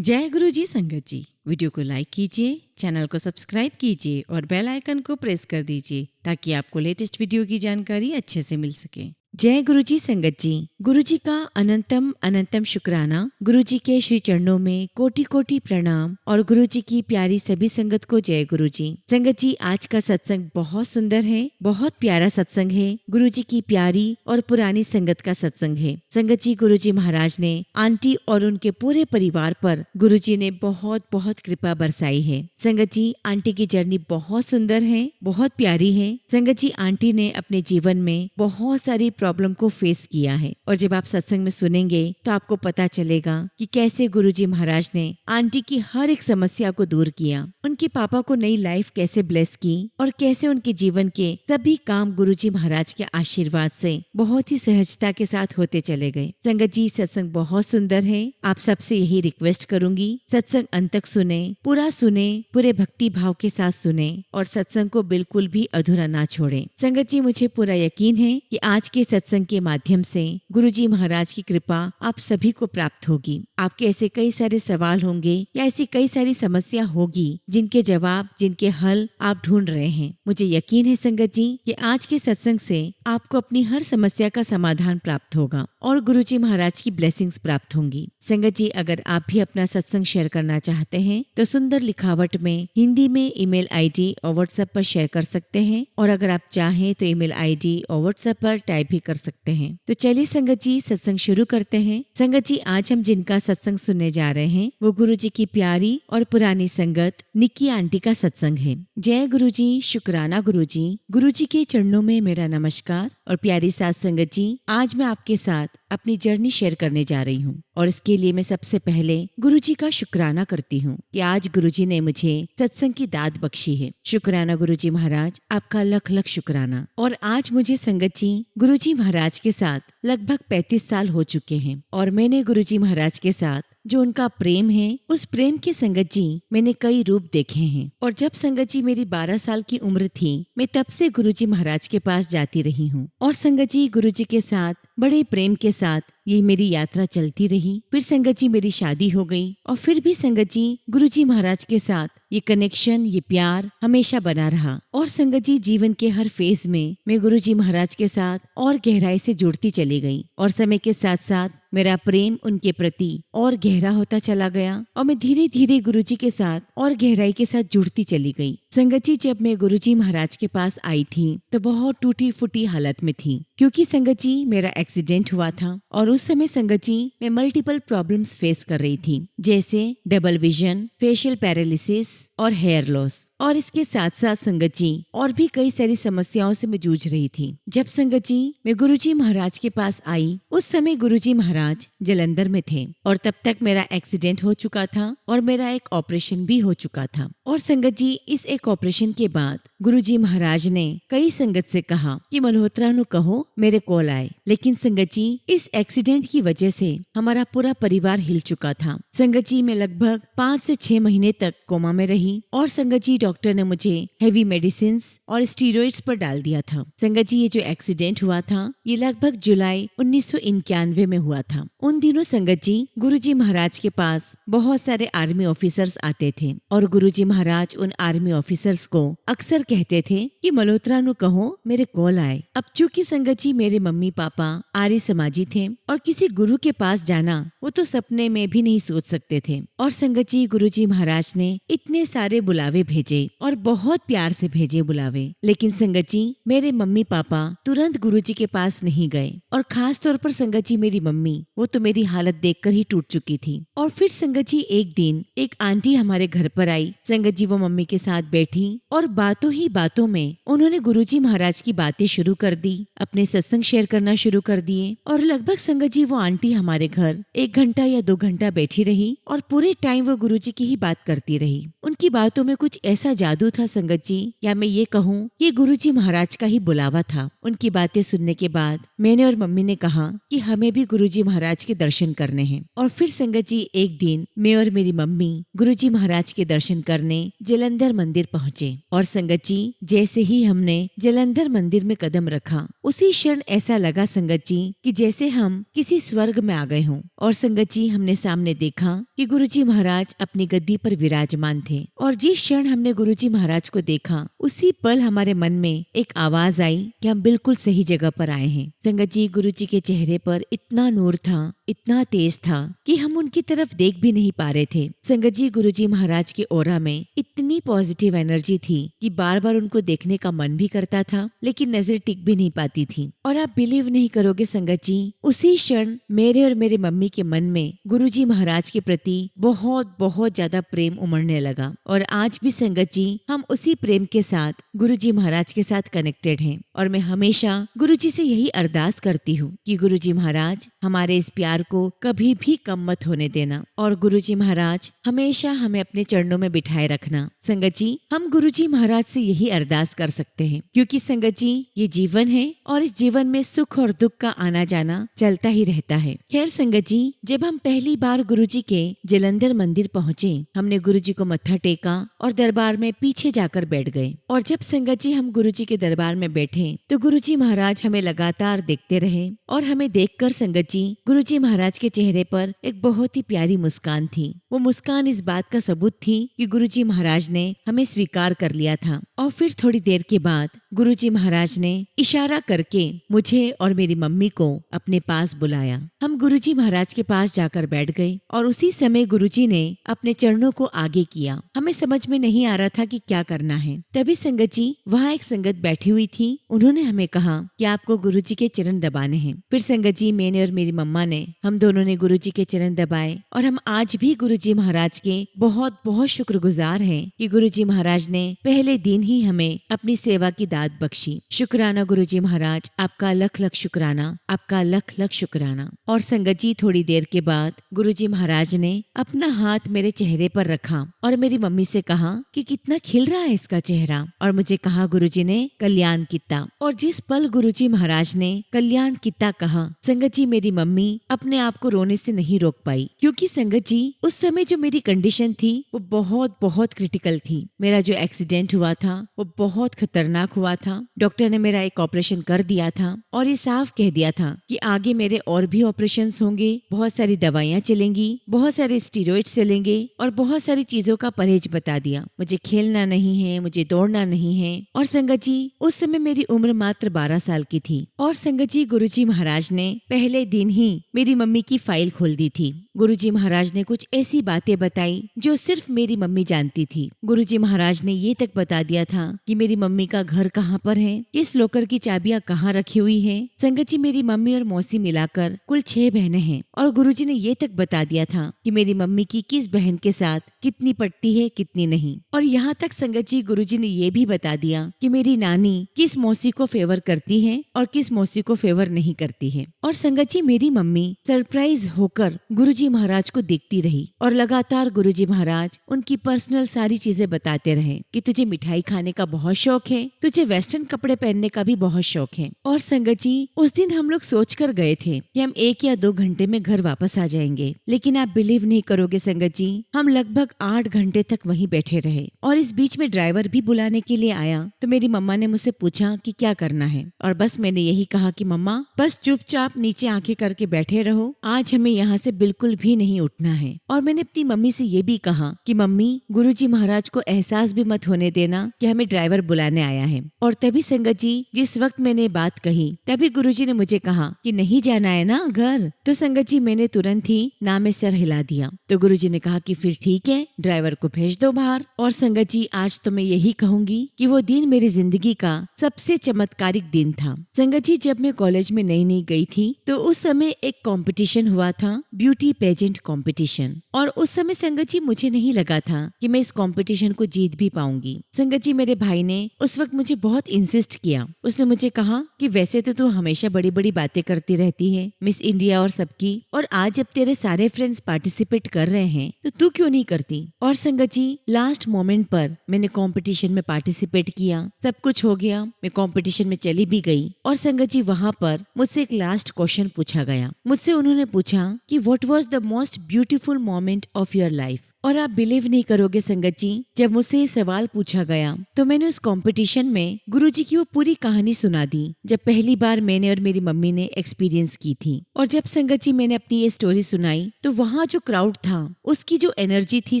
जय गुरु जी संगत जी। वीडियो को लाइक कीजिए, चैनल को सब्सक्राइब कीजिए और बेल आइकन को प्रेस कर दीजिए ताकि आपको लेटेस्ट वीडियो की जानकारी अच्छे से मिल सके। जय गुरु जी संगत जी। गुरु जी का अनंतम अनंतम शुक्राना। गुरु जी के श्री चरणों में कोटि कोटि प्रणाम और गुरु जी की प्यारी सभी संगत को जय गुरु जी। संगत जी, आज का सत्संग बहुत सुंदर है, बहुत प्यारा सत्संग है। गुरु जी की प्यारी और पुरानी संगत का सत्संग है। संगत जी, गुरु जी महाराज ने आंटी और उनके पूरे परिवार पर गुरु जी ने बहुत बहुत कृपा बरसाई है। संगत जी, आंटी की जर्नी बहुत सुंदर है, बहुत प्यारी है। संगत जी, आंटी ने अपने जीवन में बहुत सारी प्रॉब्लम को फेस किया है और जब आप सत्संग में सुनेंगे तो आपको पता चलेगा कि कैसे गुरुजी महाराज ने आंटी की हर एक समस्या को दूर किया, उनके पापा को नई लाइफ कैसे ब्लेस की और कैसे उनके जीवन के सभी काम गुरुजी महाराज के आशीर्वाद से बहुत ही सहजता के साथ होते चले गए। संगत जी, सत्संग बहुत सुंदर है। आप सबसे यही रिक्वेस्ट करूंगी, सत्संग अंत तक सुने, पूरा सुने, पूरे भक्ति भाव के साथ सुने और सत्संग को बिल्कुल भी अधूरा ना छोड़े। संगत जी, मुझे पूरा यकीन है कि आज के सत्संग के माध्यम से गुरुजी महाराज की कृपा आप सभी को प्राप्त होगी। आपके ऐसे कई सारे सवाल होंगे या ऐसी कई सारी समस्या होगी जिनके जवाब, जिनके हल आप ढूंढ रहे हैं। मुझे यकीन है संगत जी कि आज के सत्संग से आपको अपनी हर समस्या का समाधान प्राप्त होगा और गुरुजी महाराज की ब्लेसिंग्स प्राप्त होंगी। संगत जी, अगर आप भी अपना सत्संग शेयर करना चाहते हैं तो सुंदर लिखावट में हिंदी में ईमेल आईडी और व्हाट्सएप पर शेयर कर सकते हैं और अगर आप चाहें तो ईमेल आईडी और व्हाट्सएप पर टाइप भी कर सकते हैं। तो चलिए संगत जी, सत्संग शुरू करते हैं। संगत जी, आज हम जिनका सत्संग सुनने जा रहे हैं वो गुरु जी की प्यारी और पुरानी संगत निक्की आंटी का सत्संग है। जय गुरु जी, शुक्राना गुरु जी। गुरु जी के चरणों में मेरा नमस्कार और प्यारी साथ संगत जी, आज मैं आपके साथ अपनी जर्नी शेयर करने जा रही हूँ और इसके लिए मैं सबसे पहले गुरु जी का शुक्राना करती हूँ कि आज गुरु जी ने मुझे सत्संग की दात बख्शी है। शुक्राना गुरु जी महाराज, आपका लख लख शुक्राना। और आज मुझे संगत जी गुरु जी महाराज के साथ लगभग 35 साल हो चुके हैं और मैंने गुरु जी महाराज के साथ जो उनका प्रेम है, उस प्रेम के संगत जी मैंने कई रूप देखे हैं। और जब संगत जी मेरी 12 साल की उम्र थी, मैं तब से गुरुजी महाराज के पास जाती रही हूँ और संगत जी गुरुजी के साथ बड़े प्रेम के साथ ये मेरी यात्रा चलती रही। फिर संगत जी मेरी शादी हो गई और फिर भी संगत जी गुरुजी महाराज के साथ ये कनेक्शन, ये प्यार हमेशा बना रहा। और संगत जी, जीवन के हर फेज में मैं गुरुजी महाराज के साथ और गहराई से जुड़ती चली गई और समय के साथ साथ मेरा प्रेम उनके प्रति और गहरा होता चला गया और मैं धीरे धीरे गुरुजी के साथ और गहराई के साथ जुड़ती चली गई। संगत जी, जब मैं गुरुजी महाराज के पास आई थी तो बहुत टूटी फूटी हालत में थी क्योंकि संगत जी मेरा एक्सीडेंट हुआ था और उस समय संगत जी मैं मल्टीपल प्रॉब्लम्स फेस कर रही थी, जैसे डबल विजन, फेशियल पैरालिसिस और हेयर लॉस। और इसके साथ साथ संगत जी और भी कई सारी समस्याओं से मैं जूझ रही थी। जब संगत जी मैं गुरुजी महाराज के पास आई, उस समय गुरुजी महाराज जलंधर में थे और तब तक मेरा एक्सीडेंट हो चुका था और मेरा एक ऑपरेशन भी हो चुका था। और संगत जी, इस एक ऑपरेशन के बाद गुरुजी महाराज ने कई संगत से कहा कि मल्होत्रा नु कहो मेरे कॉल आए, लेकिन संगत जी इस एक्सीडेंट की वजह से हमारा पूरा परिवार हिल चुका था। संगत जी मैं लगभग 5 से 6 महीने तक कोमा में रही और संगत जी डॉक्टर ने मुझे हेवी मेडिसिन और स्टीरॉइड्स पर डाल दिया था। संगत जी, ये जो एक्सीडेंट हुआ था ये लगभग जुलाई 1991 में हुआ था। उन दिनों संगत जी गुरुजी महाराज के पास बहुत सारे आर्मी ऑफिसर्स आते थे और गुरुजी महाराज उन आर्मी ऑफिसर्स को अक्सर कहते थे कि मल्होत्रा नु कहो मेरे कॉल आए। अब चूंकि संगत जी मेरे मम्मी पापा आर्य समाजी थे और किसी गुरु के पास जाना वो तो सपने में भी नहीं सोच सकते थे। और संगत जी गुरुजी महाराज ने इतने सारे बुलावे भेजे और बहुत प्यार से भेजे बुलावे, लेकिन संगत जी मेरे मम्मी पापा तुरंत गुरुजी के पास नहीं गए और खास तौर पर संगत जी मेरी मम्मी, वो तो मेरी हालत देखकर ही टूट चुकी थी। और फिर संगत जी एक दिन एक आंटी हमारे घर पर आई। संगत जी वो मम्मी के साथ बैठी और बातों ही बातों में उन्होंने गुरुजी महाराज की बातें शुरू कर दी, अपने सत्संग शेयर करना शुरू कर दिए और लगभग संगत जी वो आंटी हमारे घर 1 घंटा या 2 घंटा बैठी रही और पूरे टाइम वो गुरुजी की ही बात करती रही। उनकी बातों में कुछ ऐसा जादू था संगत जी, या मैं ये कहूँ ये गुरुजी महाराज का ही बुलावा था। उनकी बातें सुनने के बाद मैंने और मम्मी ने कहा कि हमें भी गुरुजी महाराज के दर्शन करने हैं। और फिर संगत जी एक दिन मैं और मेरी मम्मी गुरुजी महाराज के दर्शन करने जलंधर मंदिर पहुँचे। और संगत जी जैसे ही हमने जलंधर मंदिर में कदम रखा उसी क्षण ऐसा लगा संगत जी कि जैसे हम किसी स्वर्ग में आ गए हों। और संगत जी हमने सामने देखा कि गुरुजी महाराज अपनी गद्दी पर विराजमान थे। और जिस क्षण हमने गुरुजी महाराज को देखा उसी पल हमारे मन में एक आवाज आई कि हम बिल्कुल सही जगह पर आए हैं। संगत जी गुरुजी के चेहरे पर इतना नूर था, इतना तेज था कि हम उनकी तरफ देख भी नहीं पा रहे थे। संगत जी गुरुजी महाराज के ऑरा में इतनी पॉजिटिव एनर्जी थी कि बार बार उनको देखने का मन भी करता था, लेकिन नजर टिक भी नहीं पाती थी। और आप बिलीव नहीं करोगे संगत जी, उसी क्षण मेरे और मेरे मम्मी के मन में गुरुजी महाराज के प्रति बहुत बहुत ज्यादा प्रेम उमड़ने लगा। और आज भी संगत जी हम उसी प्रेम के साथ गुरुजी महाराज के साथ कनेक्टेड हैं। और मैं हमेशा गुरुजी से यही अरदास करती हूँ कि गुरुजी महाराज हमारे इस प्यार को कभी भी कम मत होने देना, और गुरुजी महाराज हमेशा हमें अपने चरणों में बिठाए रखना। संगत जी हम गुरुजी महाराज से यही अरदास कर सकते हैं, क्योंकि संगत जी ये जीवन है और इस जीवन में सुख और दुख का आना जाना चलता ही रहता है। खैर संगत जी जब हम पहली बार गुरुजी के जलंधर मंदिर पहुँचे हमने गुरुजी को मत्था टेका और दरबार में पीछे जाकर बैठ गए। और जब संगत जी हम गुरुजी के दरबार में बैठे तो गुरुजी महाराज हमें लगातार देखते रहे। और हमें देखकर संगत जी गुरुजी महाराज के चेहरे पर एक बहुत ही प्यारी मुस्कान थी। वो मुस्कान इस बात का सबूत थी कि गुरुजी महाराज ने हमें स्वीकार कर लिया था। और फिर थोड़ी देर के बाद गुरुजी महाराज ने इशारा करके मुझे और मेरी मम्मी को अपने पास बुलाया। हम गुरुजी महाराज के पास जाकर बैठ गए और उसी समय गुरुजी ने अपने चरणों को आगे किया। हमें समझ में नहीं आ रहा था कि क्या करना है। तभी संगत जी वहाँ एक संगत बैठी हुई थी। उन्होंने हमें कहा कि आपको गुरुजी के चरण दबाने हैं। फिर संगत जी मैंने और मेरी मम्मा ने हम दोनों ने गुरुजी के चरण दबाए। और हम आज भी गुरुजी महाराज के बहुत बहुत शुक्रगुजार हैं कि गुरुजी महाराज ने पहले दिन ही हमें अपनी सेवा की दाद बख्शी। शुक्राना गुरुजी महाराज, आपका लख लख शुक्राना, आपका लख लख शुक्राना। और संगत जी थोड़ी देर के बाद गुरुजी महाराज ने अपना हाथ मेरे चेहरे पर रखा और मेरी मम्मी से कहा कि कितना खिल रहा है इसका चेहरा। और मुझे कहा गुरुजी ने कल्याण किता। और जिस पल गुरुजी महाराज ने कल्याण किता कहा संगत जी मेरी मम्मी अपने आप को रोने से नहीं रोक पाई, क्योंकि संगत जी उस समय जो मेरी कंडीशन थी वो बहुत बहुत क्रिटिकल थी। मेरा जो एक्सीडेंट हुआ था वो बहुत खतरनाक हुआ था। डॉक्टर ने मेरा एक ऑपरेशन कर दिया था और ये साफ कह दिया था कि आगे मेरे और भी ऑपरेशंस होंगे, बहुत सारी दवाइयाँ चलेंगी, बहुत सारे स्टीरॉइड्स चलेंगे और बहुत सारी चीजों का परहेज बता दिया। मुझे खेलना नहीं है, मुझे दौड़ना नहीं है। और संगत जी उस समय मेरी उम्र मात्र 12 साल की थी। और संगत जी गुरुजी महाराज ने पहले दिन ही मेरी मम्मी की फाइल खोल दी थी। गुरुजी महाराज ने कुछ ऐसी बातें बताई जो सिर्फ मेरी मम्मी जानती थी। गुरुजी महाराज ने ये तक बता दिया था कि मेरी मम्मी का घर कहाँ पर है, किस लॉकर की चाबियां कहाँ रखी हुई है। संगत जी मेरी मम्मी और मौसी मिलाकर कुल 6 बहनें हैं। और गुरुजी ने ये तक बता दिया था कि मेरी मम्मी की किस बहन के साथ कितनी पटती है कितनी नहीं। और यहाँ तक संगत जी गुरुजी ने ये भी बता दिया कि मेरी नानी किस मौसी को फेवर करती है और किस मौसी को फेवर नहीं करती है। और संगत जी मेरी मम्मी सरप्राइज होकर गुरुजी महाराज को देखती रही और लगातार गुरुजी महाराज उनकी पर्सनल सारी चीजें बताते रहे कि तुझे मिठाई खाने का बहुत शौक है, तुझे वेस्टर्न कपड़े पहनने का भी बहुत शौक है। और संगत जी उस दिन हम लोग सोच कर गए थे कि हम 1 या 2 घंटे में घर वापस आ जाएंगे, लेकिन आप बिलीव नहीं करोगे संगत जी हम लगभग 8 घंटे तक वहीं बैठे रहे। और इस बीच में ड्राइवर भी बुलाने के लिए आया तो मेरी मम्मा ने मुझसे पूछा कि क्या करना है। और बस मैंने यही कहा कि मम्मा बस चुपचाप नीचे आंखें करके बैठे रहो, आज हमें यहाँ से बिल्कुल भी नहीं उठना है। और मैंने अपनी मम्मी से ये भी कहा कि मम्मी गुरुजी महाराज को एहसास भी मत होने देना कि हमें ड्राइवर बुलाने आया है। और तभी संगत जी जिस वक्त मैंने बात कही तभी गुरुजी ने मुझे कहा कि नहीं जाना है ना घर। तो संगत जी मैंने तुरंत ही ना में सर हिला दिया। तो गुरुजी ने कहा कि फिर ठीक है ड्राइवर को भेज दो बाहर। और संगत जी आज तो मैं यही कहूंगी कि वो दिन मेरी जिंदगी का सबसे चमत्कारिक दिन था। संगत जी जब मैं कॉलेज में नई नई गई थी तो उस समय एक कंपटीशन हुआ था ब्यूटी पेजेंट कंपटीशन। और उस समय संगत जी मुझे नहीं लगा था कि मैं इस कंपटीशन को जीत भी पाऊंगी। संगत जी मेरे भाई ने उस वक्त मुझे बहुत इंसिस्ट किया। उसने मुझे कहा कि वैसे तो तू हमेशा बड़ी बड़ी बातें करती रहती है मिस इंडिया और सबकी, और आज जब तेरे सारे फ्रेंड्स पार्टिसिपेट कर रहे हैं तो तू क्यों नहीं करती। और संगत जी लास्ट मोमेंट पर मैंने कंपटीशन में पार्टिसिपेट किया, सब कुछ हो गया, मैं कंपटीशन में चली भी गई। और संगत जी वहाँ पर मुझसे एक लास्ट क्वेश्चन पूछा गया। मुझसे उन्होंने पूछा कि what was the most beautiful moment of your life. और आप बिलीव नहीं करोगे संगत जी, जब मुझसे ये सवाल पूछा गया तो मैंने उस कंपटीशन में गुरुजी की वो पूरी कहानी सुना दी, जब पहली बार मैंने और मेरी मम्मी ने एक्सपीरियंस की थी। और जब संगत जी मैंने अपनी ये स्टोरी सुनाई तो वहाँ जो क्राउड था उसकी जो एनर्जी थी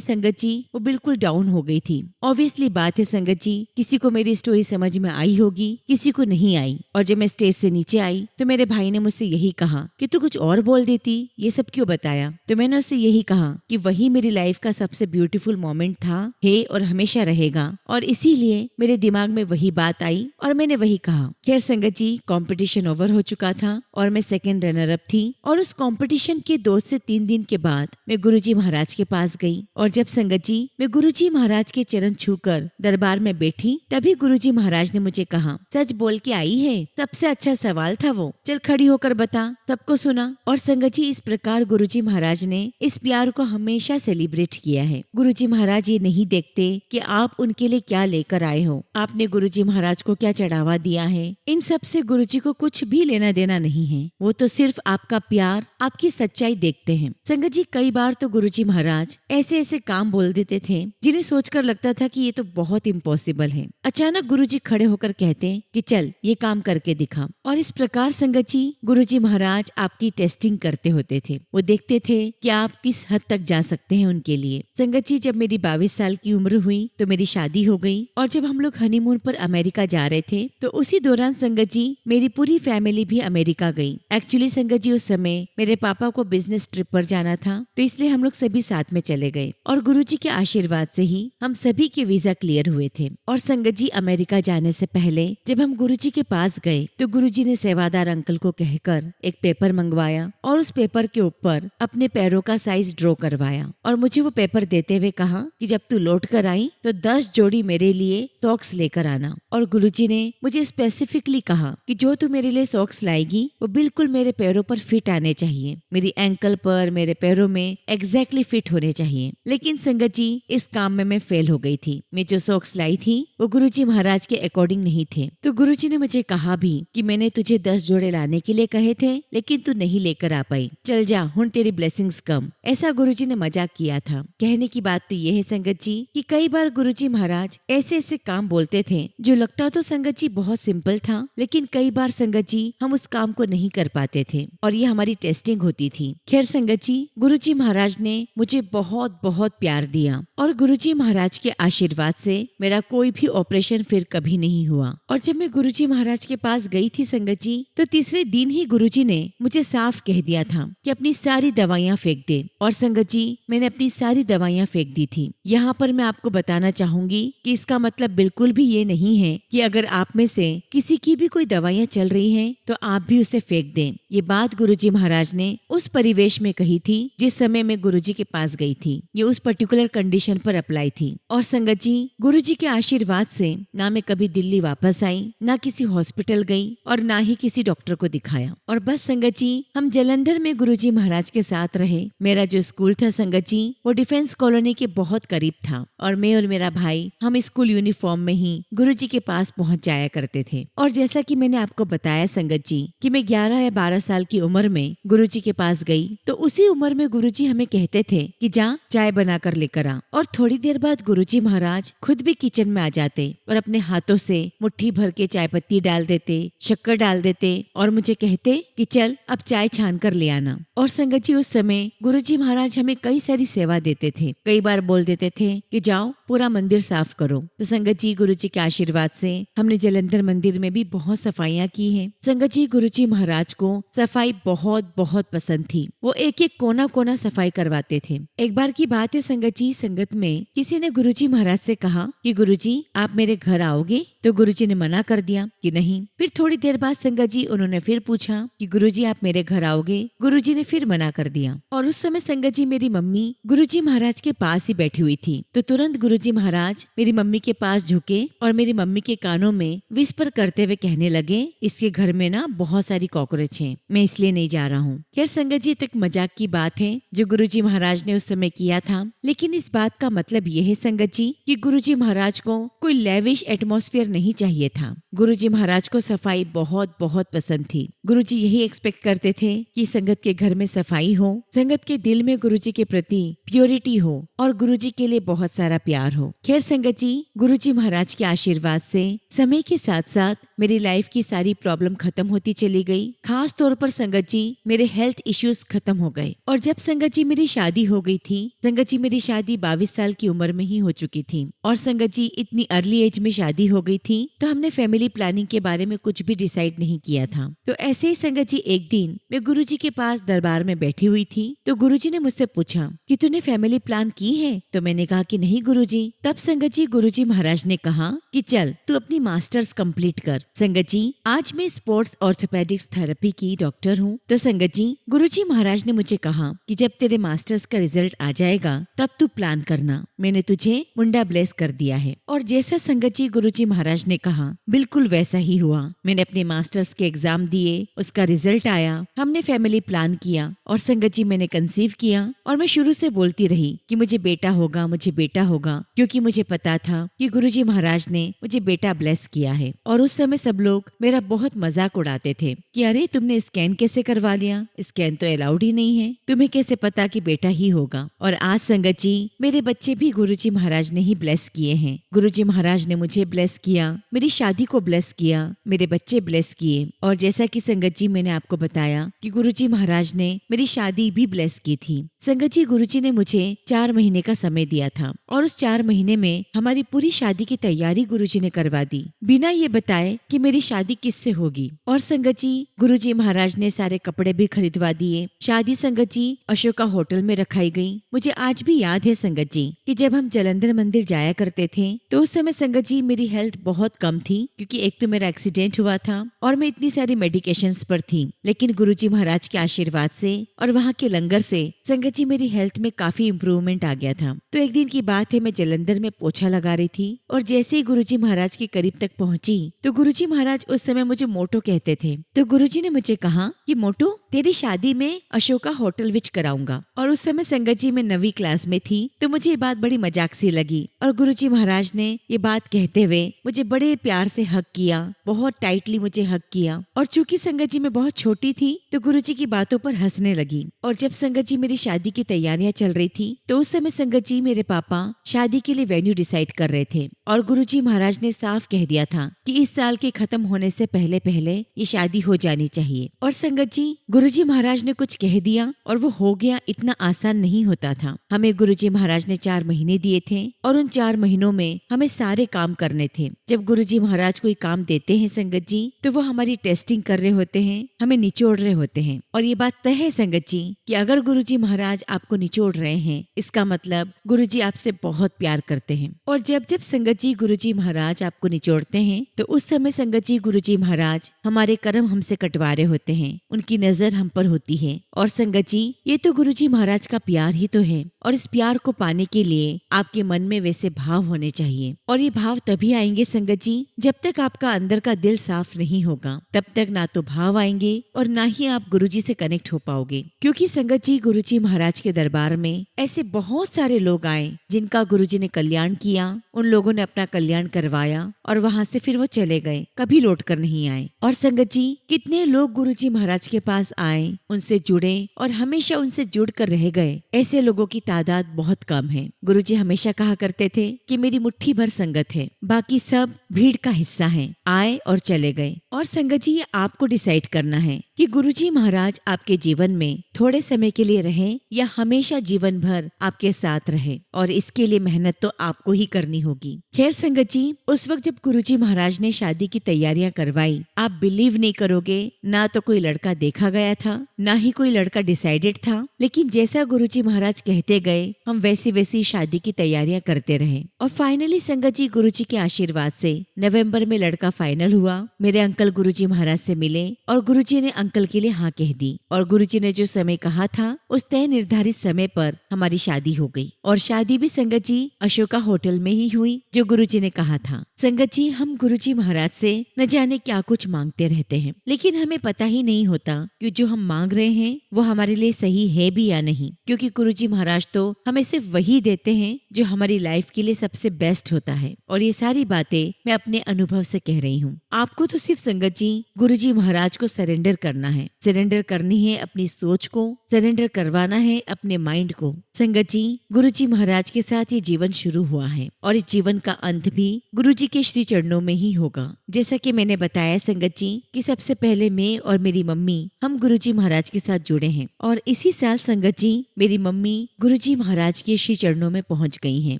संगत जी वो बिल्कुल डाउन हो गई थी। ऑब्वियसली बात है संगत जी, किसी को मेरी स्टोरी समझ में आई होगी, किसी को नहीं आई। और जब मैं स्टेज से नीचे आई तो मेरे भाई ने मुझसे यही कहा कि तू कुछ और बोल देती, ये सब क्यों बताया। तो मैंने उससे यही कहा कि वही मेरी लाइफ का सबसे ब्यूटीफुल मोमेंट था, है और हमेशा रहेगा, और इसीलिए मेरे दिमाग में वही बात आई और मैंने वही कहा। खैर संगत जी कंपटीशन ओवर हो चुका था और मैं सेकंड रनर अप थी। और उस कंपटीशन के 2 से 3 दिन के बाद मैं गुरुजी महाराज के पास गई। और जब संगत जी मैं गुरुजी महाराज के चरण छूकर दरबार में बैठी तभी गुरुजी महाराज ने मुझे कहा, सच बोल के आई है, सबसे अच्छा सवाल था वो, चल खड़ी होकर बता। सबको सुना। और संगत जी इस प्रकार गुरुजी महाराज ने इस प्यार को हमेशा सेलिब्रेट किया है। गुरुजी महाराज ये नहीं देखते कि आप उनके लिए क्या लेकर आए हो, आपने गुरुजी महाराज को क्या चढ़ावा दिया है, इन सब से गुरुजी को कुछ भी लेना देना नहीं है। वो तो सिर्फ आपका प्यार, आपकी सच्चाई देखते हैं। संगत जी कई बार तो गुरुजी महाराज ऐसे ऐसे काम बोल देते थे जिन्हें सोचकर लगता था कि ये तो बहुत इम्पॉसिबल है। अचानक गुरुजी खड़े होकर कहते कि चल ये काम करके दिखा। और इस प्रकार संगत जी गुरुजी महाराज आपकी टेस्टिंग करते होते थे। वो देखते थे कि आप किस हद तक जा सकते हैं उनके लिए। संगत जी जब मेरी 22 साल की उम्र हुई तो मेरी शादी हो गई। और जब हम लोग हनीमून पर अमेरिका जा रहे थे तो उसी दौरान संगत जी मेरी पूरी फैमिली भी अमेरिका गई। एक्चुअली संगत जी उस समय मेरे पापा को बिजनेस ट्रिप पर जाना था तो इसलिए हम लोग सभी साथ में चले गए। और गुरुजी के आशीर्वाद से ही हम सभी के वीजा क्लियर हुए थे। और संगत जी अमेरिका जाने से पहले जब हम गुरुजी के पास गए तो गुरुजी ने सेवादार अंकल को कहकर एक पेपर मंगवाया और उस पेपर के ऊपर अपने पैरों का साइज ड्रॉ करवाया। और मुझे वो पेपर देते हुए कहा कि जब तू लौट कर आई तो 10 जोड़ी मेरे लिए सॉक्स लेकर आना। और गुरुजी ने मुझे स्पेसिफिकली कहा कि जो तू मेरे लिए सॉक्स लाएगी वो बिल्कुल मेरे पैरों पर फिट आने चाहिए, मेरी एंकल पर, मेरे पैरों में एग्जैक्टली फिट होने चाहिए। लेकिन संगत जी इस काम में मैं फेल हो गई थी। मैं जो सॉक्स लाई थी वो गुरुजी महाराज के अकॉर्डिंग नहीं थे। तो गुरुजी ने मुझे कहा भी कि मैंने तुझे 10 जोड़े लाने के लिए कहे थे लेकिन तू नहीं लेकर आ पाई, चल जा हुण तेरी ब्लेसिंग्स कम। ऐसा गुरुजी ने मजाक किया था। कहने की बात तो ये है संगत जी कि कई बार गुरुजी महाराज ऐसे ऐसे काम बोलते थे जो लगता तो संगत जी बहुत सिंपल था, लेकिन कई बार संगत जी हम उस काम को नहीं कर पाते थे और ये हमारी टेस्टिंग होती थी। खैर संगत जी गुरुजी महाराज ने मुझे बहुत बहुत प्यार दिया और गुरुजी महाराज के आशीर्वाद से मेरा कोई भी ऑपरेशन फिर कभी नहीं हुआ। और जब मैं गुरुजी महाराज के पास गई थी संगत जी तो तीसरे दिन ही गुरुजी ने मुझे साफ कह दिया था कि अपनी सारी दवाइयाँ फेंक दे। और संगत जी मैंने अपनी सारी दवाइयाँ फेंक दी थी। यहाँ पर मैं आपको बताना चाहूंगी कि इसका मतलब बिल्कुल भी ये नहीं है कि अगर आप में से किसी की भी कोई दवाइयाँ चल रही हैं तो आप भी उसे फेंक दें। ये बात गुरुजी महाराज ने उस परिवेश में कही थी जिस समय मैं गुरुजी के पास गई थी। ये उस पर्टिकुलर कंडीशन पर अप्लाई थी। और संगत जी गुरुजी के आशीर्वाद से ना मैं कभी दिल्ली वापस आई, ना किसी हॉस्पिटल गई और ना ही किसी डॉक्टर को दिखाया। और बस संगत जी हम जलंधर में गुरुजी महाराज के साथ रहे। मेरा जो स्कूल था संगत जी वो डिफेंस कॉलोनी के बहुत करीब था और मैं और मेरा भाई हम स्कूल यूनिफॉर्म में ही गुरुजी के पास पहुंच जाया करते थे। और जैसा कि मैंने आपको बताया संगत जी कि मैं 11 या 12 साल की उम्र में गुरुजी के पास गई तो उसी उम्र में गुरुजी हमें कहते थे कि जा चाय बनाकर लेकर आ। और थोड़ी देर बाद गुरुजी महाराज खुद भी किचन में आ जाते और अपने हाथों से मुट्ठी भर के चाय पत्ती डाल देते, शक्कर डाल देते और मुझे कहते कि चल अब चाय छान कर ले आना। और संगत जी उस समय गुरुजी महाराज हमें कई सारी सेवा देते थे। कई बार बोल देते थे कि जाओ पूरा मंदिर साफ करो। तो संगत जी गुरुजी के आशीर्वाद से हमने जालंधर मंदिर में भी बहुत सफाइयाँ की हैं। संगत जी गुरुजी महाराज को सफाई बहुत बहुत पसंद थी। वो एक एक कोना कोना सफाई करवाते थे। एक बार की बात है, संगत जी संगत में किसी ने गुरुजी महाराज से कहा कि गुरुजी आप मेरे घर आओगे? तो गुरुजी ने मना कर दिया कि नहीं। फिर थोड़ी देर बाद संगत जी उन्होंने फिर पूछा कि गुरुजी आप मेरे घर आओगे? गुरुजी ने फिर मना कर दिया। और उस समय संगत जी मेरी मम्मी गुरुजी महाराज के पास ही बैठी हुई थी। तो तुरंत गुरुजी महाराज मेरी मम्मी के पास झुके और मेरी मम्मी के कानों में विस्पर करते हुए कहने लगे, इसके घर में ना बहुत सारी कॉकरोच हैं, मैं इसलिए नहीं जा रहा हूँ। खैर संगत जी, तो एक मजाक की बात है जो गुरुजी महाराज ने उस समय किया था, लेकिन इस बात का मतलब यह है संगत जी कि गुरुजी महाराज को कोई लेविश एटमॉस्फेयर नहीं चाहिए था। गुरुजी महाराज को सफाई बहुत बहुत पसंद थी। गुरुजी यही एक्सपेक्ट करते थे कि संगत के घर में सफाई हो, संगत के दिल में गुरुजी के प्रति प्योरिटी हो और गुरुजी के लिए बहुत सारा प्यार हो। खैर संगत जी, गुरुजी महाराज के आशीर्वाद से समय के साथ साथ मेरी लाइफ की सारी प्रॉब्लम खत्म होती चली गई। खास तौर पर संगत जी मेरे हेल्थ इश्यूज खत्म हो गए। और जब संगत जी मेरी शादी हो गई थी, संगत जी मेरी शादी 22 साल की उम्र में ही हो चुकी थी और संगत जी इतनी अर्ली एज में शादी हो गई थी, तो हमने फैमिली प्लानिंग के बारे में कुछ भी डिसाइड नहीं किया था। तो ऐसे ही संगत जी एक दिन मैं गुरुजी के पास दरबार में बैठी हुई थी, तो गुरुजी ने मुझसे पूछा कि तूने फैमिली प्लान की है? तो मैंने कहा कि नहीं गुरुजी। तब संगत जी गुरुजी महाराज ने कहा कि चल तू अपनी मास्टर्स कंप्लीट कर। संगत जी आज मैं स्पोर्ट्स ऑर्थोपेडिक्स थेरेपी की डॉक्टर हूँ। तो संगत जी गुरुजी महाराज ने मुझे कहा कि जब तेरे मास्टर्स का रिजल्ट आ जाएगा तब तू प्लान करना, मैंने तुझे मुंडा ब्लेस कर दिया है। और जैसा संगत जी गुरुजी महाराज ने कहा बिल्कुल वैसा ही हुआ। मैंने अपने मास्टर्स के एग्जाम दिए, उसका रिजल्ट आया, हमने फैमिली प्लान किया और संगत जी मैंने कंसीव किया। और मैं शुरू से बोलती रही कि मुझे बेटा होगा, मुझे बेटा होगा, क्योंकि मुझे पता था कि गुरुजी महाराज ने मुझे बेटा ब्लेस किया है। और उस समय सब लोग मेरा बहुत मजाक उड़ाते थे कि अरे तुमने स्कैन कैसे करवा लिया, स्कैन तो अलाउड ही नहीं है, तुम्हें कैसे पता कि बेटा ही होगा। और आज संगत जी मेरे बच्चे भी गुरुजी महाराज ने ही ब्लेस किए हैं। गुरुजी महाराज ने मुझे ब्लेस किया, मेरी शादी को ब्लेस किया, मेरे बच्चे ब्लेस किए। और जैसा कि संगत जी मैंने आपको बताया कि गुरुजी महाराज ने मेरी शादी भी ब्लेस की थी। संगत जी गुरुजी ने मुझे 4 महीने का समय दिया था और उस 4 महीने में हमारी पूरी शादी की तैयारी गुरुजी ने करवा दी, बिना ये बताए कि मेरी शादी किससे होगी। और संगत जी गुरुजी महाराज ने सारे कपड़े भी खरीदवा दिए। शादी संगत जी अशोका होटल में रखाई गई। मुझे आज भी याद है संगत जी कि जब हम जालंधर मंदिर जाया करते थे तो उस समय संगत जी मेरी हेल्थ बहुत कम थी, क्योंकि एक तो मेरा एक्सीडेंट हुआ था और मैं इतनी सारी मेडिकेशंस पर थी। लेकिन गुरुजी महाराज के आशीर्वाद से और वहाँ के लंगर से संगत जी मेरी हेल्थ में काफी इम्प्रूवमेंट आ गया था। तो एक दिन की बात है, मैं जालंधर में पोछा लगा रही थी और जैसे ही गुरुजी महाराज के करीब तक पहुंची तो गुरुजी महाराज उस समय मुझे मोटो कहते थे। तो गुरुजी ने मुझे कहा कि मोटो तेरी शादी में अशोका होटल विच कराऊंगा। और उस समय संगत जी मैं 9वीं क्लास में थी, तो मुझे ये बात बड़ी मजाक सी लगी और गुरुजी महाराज ने ये बात कहते हुए मुझे बड़े प्यार से हग किया, बहुत टाइटली मुझे हग किया। और चूंकि संगत जी मैं बहुत छोटी थी तो गुरुजी की बातों पर हंसने लगी। और जब संगत जी मेरी शादी की तैयारियां चल रही थी तो उस समय संगत जी मेरे पापा शादी के लिए वेन्यू डिसाइड कर रहे थे और गुरुजी महाराज ने साफ कह दिया था कि इस साल के खत्म होने से पहले पहले ये शादी हो जानी चाहिए। और संगत जी गुरुजी महाराज ने कुछ कह दिया और वो हो गया, इतना आसान नहीं होता था। हमें गुरुजी महाराज ने 4 महीने दिए थे और उन 4 महीनों में हमें सारे काम करने थे। जब गुरुजी महाराज कोई काम देते हैं संगत जी तो वो हमारी टेस्टिंग कर रहे होते हैं, हमें निचोड़ रहे होते हैं। और ये बात तय है संगत जी कि अगर गुरुजी महाराज आपको निचोड़ रहे हैं इसका मतलब गुरुजी आपसे बहुत प्यार करते हैं। और जब जब संगत जी गुरुजी महाराज आपको निचोड़ते हैं तो उस समय संगत जी गुरुजी महाराज हमारे कर्म हमसे कटवा रहे होते हैं, उनकी नजर हम पर होती है। और संगत जी ये तो गुरुजी महाराज का प्यार ही तो है और इस प्यार को पाने के लिए आपके मन में वैसे भाव होने चाहिए। और ये भाव तभी आएंगे संगत जी जब तक आपका अंदर का दिल साफ नहीं होगा, तब तक ना तो भाव आएंगे और ना ही आप गुरुजी से कनेक्ट हो पाओगे। क्योंकि संगत जी गुरुजी महाराज के दरबार में ऐसे बहुत सारे लोग आए जिनका गुरुजी ने कल्याण किया, उन लोगों ने अपना कल्याण करवाया और वहाँ से फिर वो चले गए, कभी लौट कर नहीं आए। और संगत जी कितने लोग गुरुजी महाराज के पास आए, उनसे जुड़े और हमेशा उनसे जुड़ कर रह गए, ऐसे लोगों की तादाद बहुत कम है। गुरुजी हमेशा कहा करते थे कि मेरी मुट्ठी भर संगत है, बाकी सब भीड़ का हिस्सा हैं, आए और चले गए। और संगत जी, ये आपको डिसाइड करना है कि गुरुजी महाराज आपके जीवन में थोड़े समय के लिए रहें या हमेशा जीवन भर आपके साथ रहे, और इसके लिए मेहनत तो आपको ही करनी होगी। खैर संगत जी, उस वक्त जब गुरुजी महाराज ने शादी की तैयारियां करवाई, आप बिलीव नहीं करोगे, ना तो कोई लड़का देखा गया था, ना ही कोई लड़का डिसाइडेड था, लेकिन जैसा गुरुजी महाराज कहते गए, हम वैसी वैसी शादी की तैयारियां करते रहे। और फाइनली संगत जी, गुरुजी के आशीर्वाद से नवंबर में लड़का फाइनल हुआ। मेरे अंकल गुरुजी महाराज से मिले और गुरुजी ने अंकल के लिए हाँ कह दी, और गुरुजी ने जो समय कहा था उस तय निर्धारित समय पर हमारी शादी हो गई। और शादी भी संगत जी अशोका होटल में ही हुई, जो गुरुजी ने कहा था। संगत जी, हम गुरुजी महाराज से न जाने क्या कुछ मांगते रहते हैं, लेकिन हमें पता ही नहीं होता कि जो हम मांग रहे हैं वो हमारे लिए सही है भी या नहीं, क्योंकि गुरुजी महाराज तो हमें सिर्फ वही देते हैं जो हमारी लाइफ के लिए सबसे बेस्ट होता है। और ये सारी बातें मैं अपने अनुभव से कह रही हूँ। आपको तो सिर्फ संगत जी गुरुजी महाराज को सरेंडर करना है, सरेंडर करनी है अपनी सोच को, सरेंडर करवाना है अपने माइंड को। संगत जी, गुरुजी महाराज के साथ ये जीवन शुरू हुआ है और इस जीवन का अंत भी गुरुजी के श्री चरणों में ही होगा। जैसा कि मैंने बताया संगत जी कि सबसे पहले मैं और मेरी मम्मी हम गुरुजी महाराज के साथ जुड़े हैं, और इसी साल संगत जी मेरी मम्मी गुरुजी महाराज के श्री चरणों में पहुंच गई हैं।